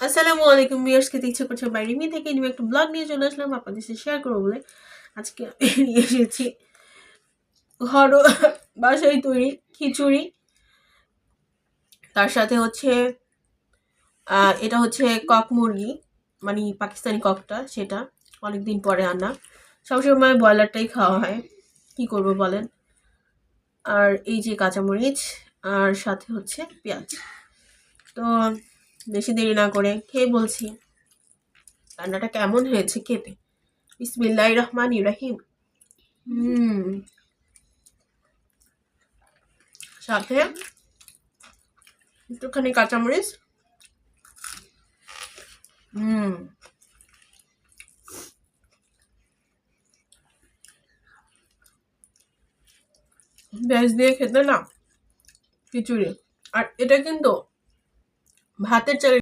আসসালামু আলাইকুম ভিউয়ার্স, খেতে ইচ্ছে করছে বাইরে থেকে নিয়ে একটা ব্লগ নিয়ে চলে আসলাম আপনাদের সাথে শেয়ার করবো বলে। আজকে নিয়ে এসেছি ঘরোয়া বাসায় তৈরি খিচুড়ি, তার সাথে হচ্ছে এটা হচ্ছে কক মুরগি, মানে পাকিস্তানি ককটা, সেটা অনেকদিন পরে আনা। সবসময় ব্রয়লারটাই খাওয়া হয়, কি করব বলেন। আর এই যে কাঁচামরিচ, আর সাথে হচ্ছে পেঁয়াজ। তো বেশি দেরি না করে খেয়ে বলছি রান্নাটা কেমন হয়েছে খেতে। বিসমিল্লাহির রহমানির রহিম। সাথে একটুখানি কাঁচামরিচ। পেঁয়াজ দিয়ে খেতে না খিচুড়ি। আর এটা কিন্তু ভাতের চালের